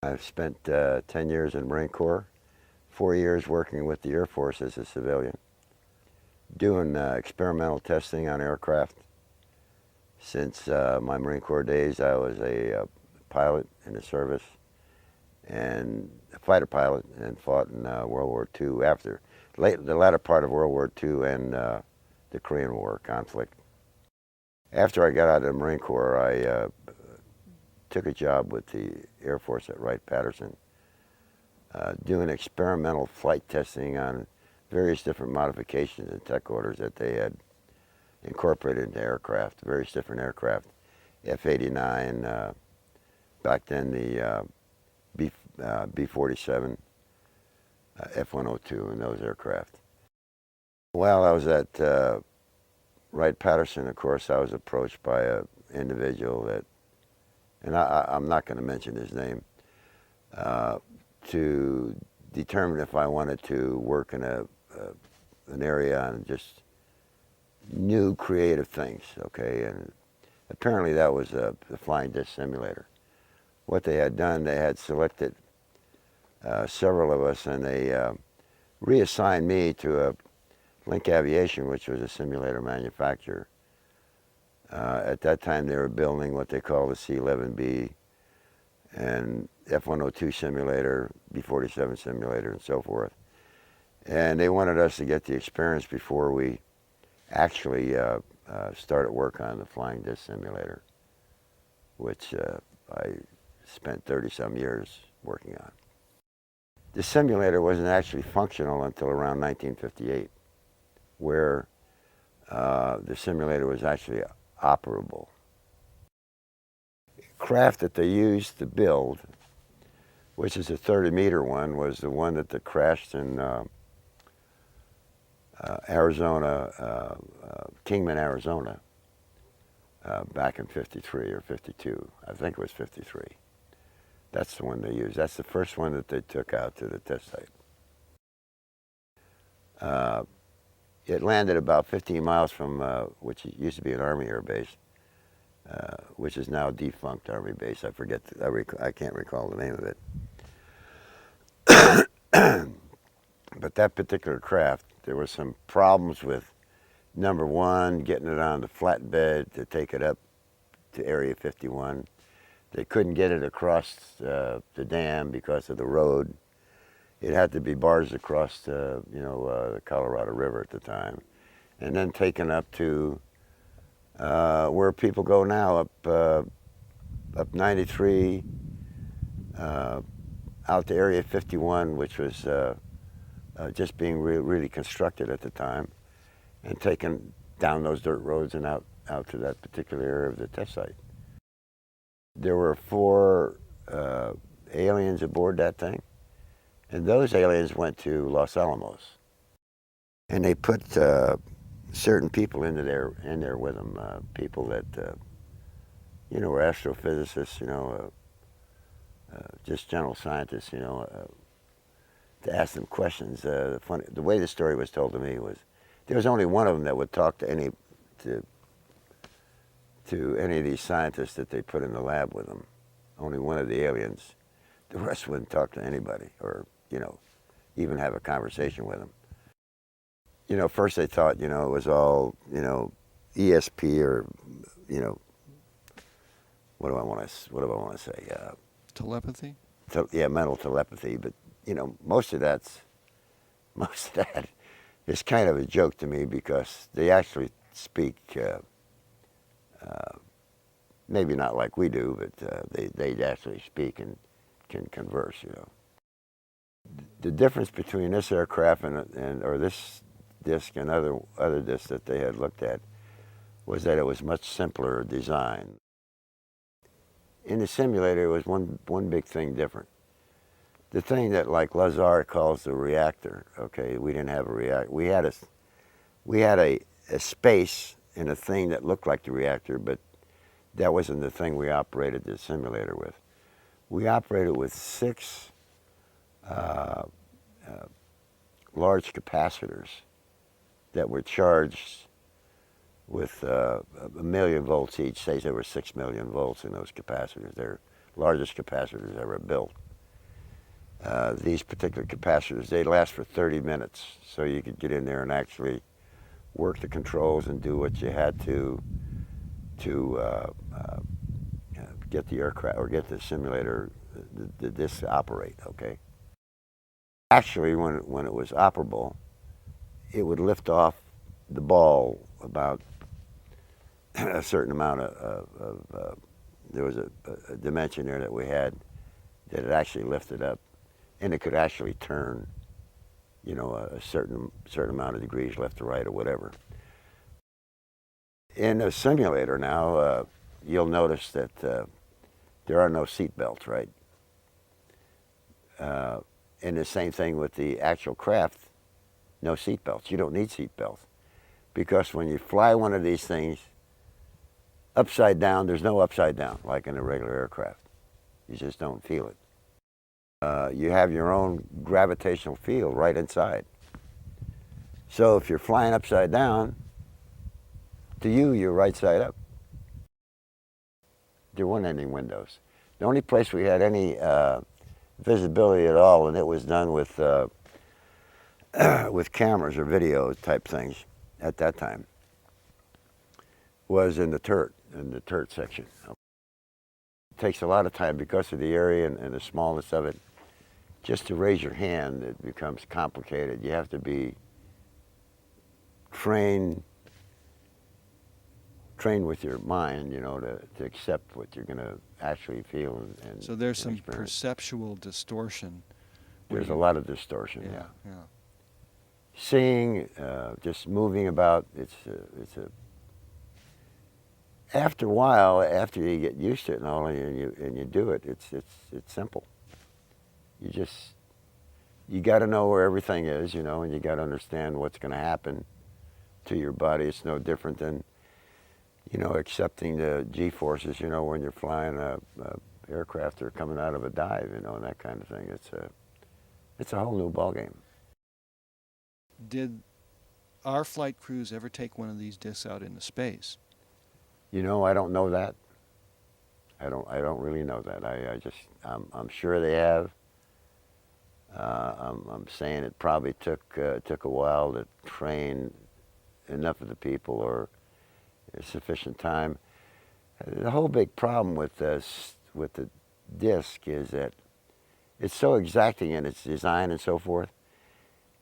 I've spent 10 years in the Marine Corps, 4 years working with the Air Force as a civilian, doing experimental testing on aircraft. Since my Marine Corps days, I was a pilot in the service and a fighter pilot, and fought in World War II after the latter part of World War II and the Korean War conflict. After I got out of the Marine Corps, I took a job with the Air Force at Wright-Patterson, doing experimental flight testing on various different modifications and tech orders that they had incorporated into aircraft, various different aircraft, F-89, back then the B-47, F-102, and those aircraft. While I was at Wright-Patterson, of course, I was approached by an individual that, and I'm not going to mention his name, to determine if I wanted to work in an area on just new creative things, okay? And apparently that was the flying disc simulator. What they had done, they had selected several of us, and they reassigned me to Link Aviation, which was a simulator manufacturer. At that time, they were building what they call the C-11B and F-102 simulator, B-47 simulator, and so forth. And they wanted us to get the experience before we actually started work on the flying disc simulator, which I spent 30-some years working on. The simulator wasn't actually functional until around 1958, where the simulator was actually operable. Craft that they used to build, which is a 30-meter one, was the one that crashed in Arizona, Kingman, Arizona, back in 53 or 52. I think it was 53. That's the one they used. That's the first one that they took out to the test site. It landed about 15 miles from, which used to be an Army air base, which is now a defunct Army base. I forget, I can't recall the name of it. But that particular craft, there were some problems with, number one, getting it on the flatbed to take it up to Area 51. They couldn't get it across the dam because of the road. It had to be barged across the Colorado River at the time, and then taken up to where people go now, up 93, out to Area 51, which was just being really constructed at the time, and taken down those dirt roads and out to that particular area of the test site. There were 4 aliens aboard that thing, and those aliens went to Los Alamos, and they put certain people in there with them, people that were astrophysicists, just general scientists, to ask them questions. The way the story was told to me was there was only one of them that would talk to any of these scientists that they put in the lab with them. Only one of the aliens. The rest wouldn't talk to anybody, or even have a conversation with them. First they thought it was all ESP, or what do I want to say? Telepathy? Yeah, mental telepathy. But most of that is kind of a joke to me, because they actually speak. Maybe not like we do, but they actually speak and can converse. The difference between this aircraft or this disc and other discs that they had looked at was that it was much simpler design. In the simulator, it was one big thing different. The thing that, like Lazar calls the reactor, okay, we didn't have a reactor. We had a space in a thing that looked like the reactor, but that wasn't the thing we operated the simulator with. We operated with 6 large capacitors that were charged with 1 million volts each. Say there were 6 million volts in those capacitors. They're largest capacitors ever built. These particular capacitors, they last for 30 minutes, so you could get in there and actually work the controls and do what you had to get the aircraft or get the simulator, the disk to operate. Okay. Actually, when it was operable, it would lift off the ball about a certain amount there was a dimension there that we had that it actually lifted up, and it could actually turn, a certain amount of degrees left to right or whatever. In a simulator now, you'll notice that there are no seat belts, right? And the same thing with the actual craft, no seat belts. You don't need seat belts, because when you fly one of these things upside down, there's no upside down like in a regular aircraft. You just don't feel it. You have your own gravitational field right inside. So if you're flying upside down, to you, you're right side up. There weren't any windows. The only place we had any visibility at all, and it was done with cameras or video type things at that time, was in the turret section. It takes a lot of time because of the area and the smallness of it. Just to raise your hand, it becomes complicated. You have to be trained with your mind, to accept what you're going to actually feel and so there's some experience. Perceptual distortion. There's a lot of distortion, yeah. Yeah. Seeing, just moving about, it's a after a while, after you get used to it and all, and you do it, it's simple. You got to know where everything is, and you got to understand what's going to happen to your body. It's no different than, accepting the G-forces, when you're flying a aircraft or coming out of a dive, and that kind of thing. It's a whole new ballgame. Did our flight crews ever take one of these discs out into space? I don't know that. I don't really know that. I'm sure they have. I'm saying it probably took a while to train enough of the people or sufficient time. The whole big problem with the disc is that it's so exacting in its design and so forth,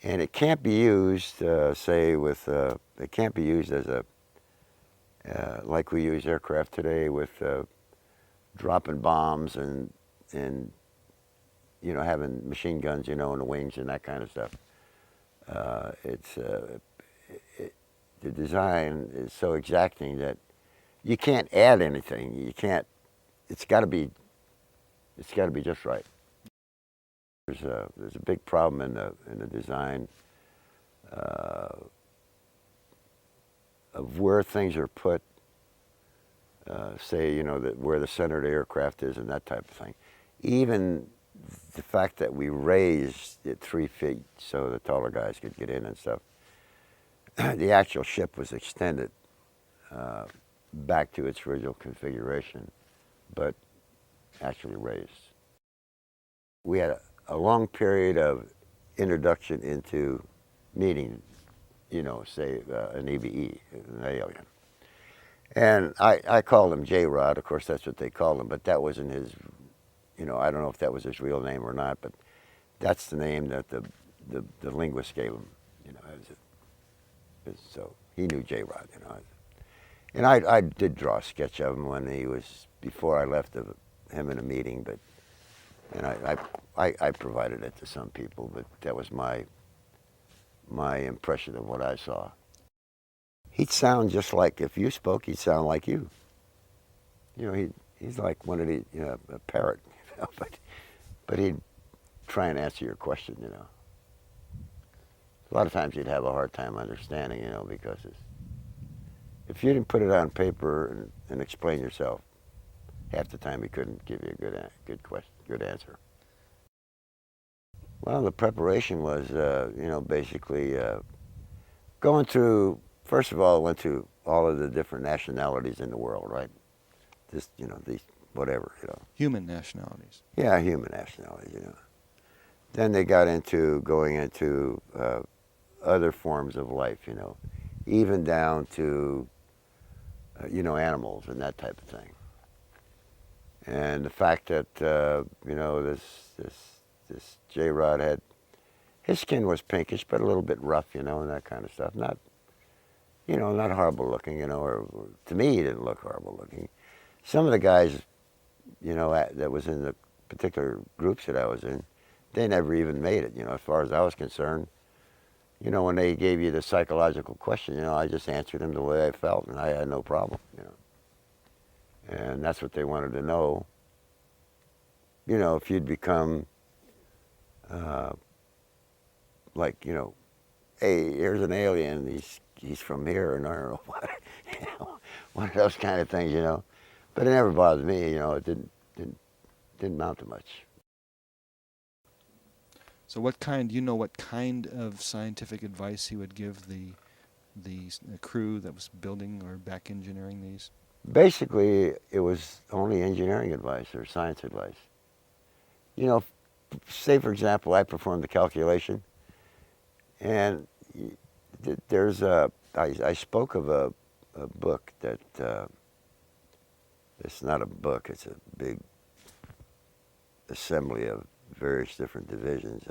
and it can't be used, it can't be used as a like we use aircraft today with dropping bombs and having machine guns, in the wings and that kind of stuff. The design is so exacting that you can't add anything. You can't. It's got to be just right. There's a big problem in the design of where things are put. Say, where the center of the aircraft is and that type of thing. Even the fact that we raised it 3 feet so the taller guys could get in and stuff. The actual ship was extended back to its original configuration, but actually raised. We had a long period of introduction into meeting, say an EVE, an alien. And I called him J-Rod. Of course, that's what they called him, but that wasn't his, I don't know if that was his real name or not, but that's the name that the linguist gave him, so he knew J-Rod, And I did draw a sketch of him when he was, before I left him in a meeting, and I provided it to some people, but that was my impression of what I saw. He'd sound just like, if you spoke, he'd sound like you. He's like one of the, a parrot, but he'd try and answer your question, A lot of times you'd have a hard time understanding, because if you didn't put it on paper and explain yourself, half the time he couldn't give you a good answer. Well, the preparation was, basically going through. First of all, I went through all of the different nationalities in the world, right? Just, these whatever, Human nationalities. Yeah, human nationalities, Then they got into going into other forms of life, even down to, animals and that type of thing. And the fact that, this J-Rod his skin was pinkish, but a little bit rough, and that kind of stuff. Not horrible looking, or to me, he didn't look horrible looking. Some of the guys, that was in the particular groups that I was in, they never even made it, as far as I was concerned. When they gave you the psychological question, I just answered them the way I felt, and I had no problem, And that's what they wanted to know, if you'd become, like, hey, here's an alien, he's from here, and I don't know what, one of those kind of things, But it never bothered me, it didn't amount to much. So what kind of scientific advice he would give the crew that was building or back engineering these? Basically, it was only engineering advice or science advice. Say for example, I performed the calculation, and I spoke of a book that, it's not a book, it's a big assembly of various different divisions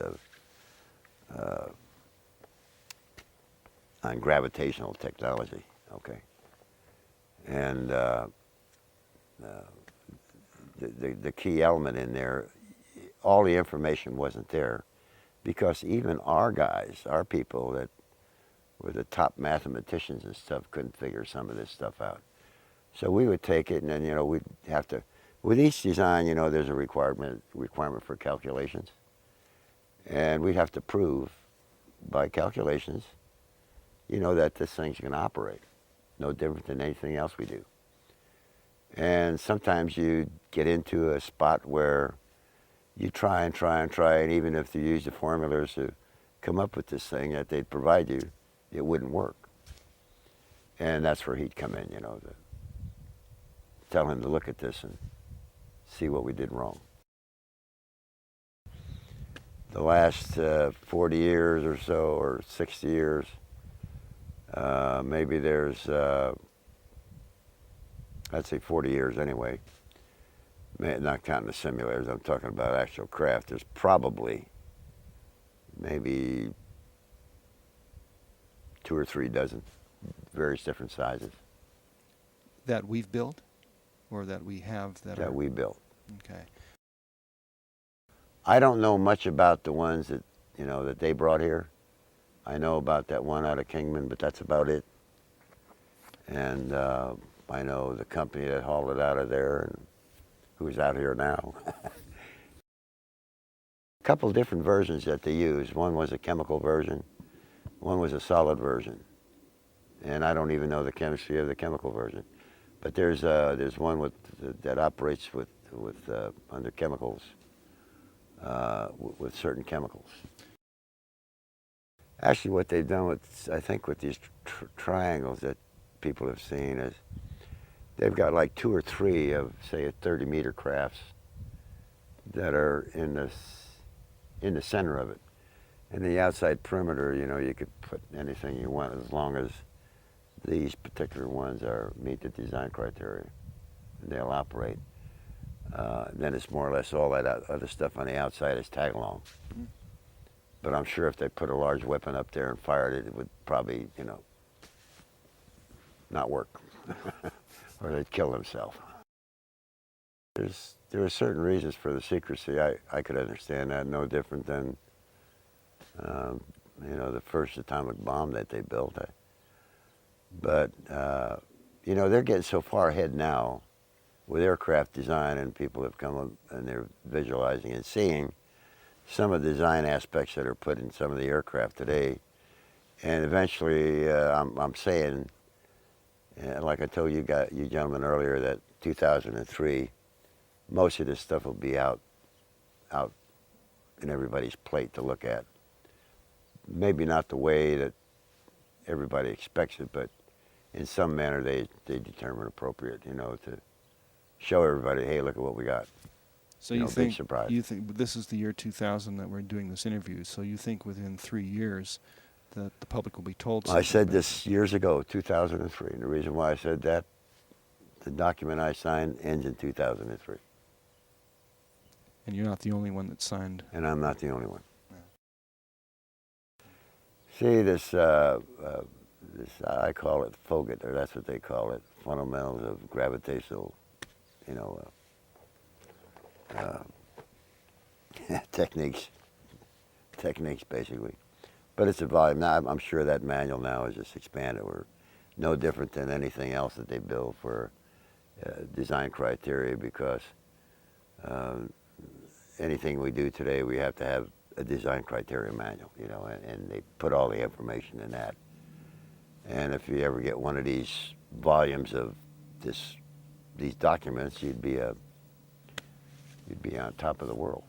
on gravitational technology, okay? And the key element in there, all the information wasn't there, because even our guys, our people that were the top mathematicians and stuff, couldn't figure some of this stuff out. So we would take it, and then we'd have to, with each design, there's a requirement for calculations, and we'd have to prove by calculations, that this thing's going to operate, no different than anything else we do. And sometimes you get into a spot where you try and try and try, and even if you use the formulas to come up with this thing that they'd provide you, it wouldn't work. And that's where he'd come in, to tell him to look at this and see what we did wrong. The last 40 years or so, or 60 years, maybe there's, I'd say 40 years anyway, not counting the simulators, I'm talking about actual craft, there's probably maybe 2 or 3 dozen various different sizes That we've built, or that we have that we built. Okay. I don't know much about the ones that, that they brought here. I know about that one out of Kingman, but that's about it. And I know the company that hauled it out of there and who's out here now. A couple of different versions that they used. One was a chemical version, one was a solid version. And I don't even know the chemistry of the chemical version. But there's one that operates with under chemicals, with certain chemicals. Actually, what they've done I think with these triangles that people have seen is they've got like 2 or 3 of, say, a 30-meter crafts that are in the center of it. In the outside perimeter, you could put anything you want as long as these particular ones meet the design criteria, and they'll operate. Then it's more or less all that other stuff on the outside is tag along. Mm-hmm. But I'm sure if they put a large weapon up there and fired it, it would probably, not work, or they'd kill themselves. There are certain reasons for the secrecy. I could understand that, no different than, the first atomic bomb that they built. But they're getting so far ahead now with aircraft design, and people have come up and they're visualizing and seeing some of the design aspects that are put in some of the aircraft today. And eventually, I'm saying, like I told you gentlemen earlier, that 2003, most of this stuff will be out in everybody's plate to look at. Maybe not the way that everybody expects it, but in some manner they determine appropriate, to show everybody, hey, look at what we got. So you you know, big think surprise. this is the year 2000 that we're doing this interview. So you think within 3 years that the public will be told I something said about this years ago, 2003. And the reason why I said that, the document I signed ends in 2003. And you're not the only one that signed. And I'm not the only one. No. See, this, I call it FOGIT, or that's what they call it, fundamentals of gravitational, you know, techniques basically. But it's a volume. Now, I'm sure that manual now is just expanded. We're no different than anything else that they build for design criteria, because anything we do today, we have to have a design criteria manual, you know, and they put all the information in that. And if you ever get one of these volumes of these documents, you'd be on top of the world.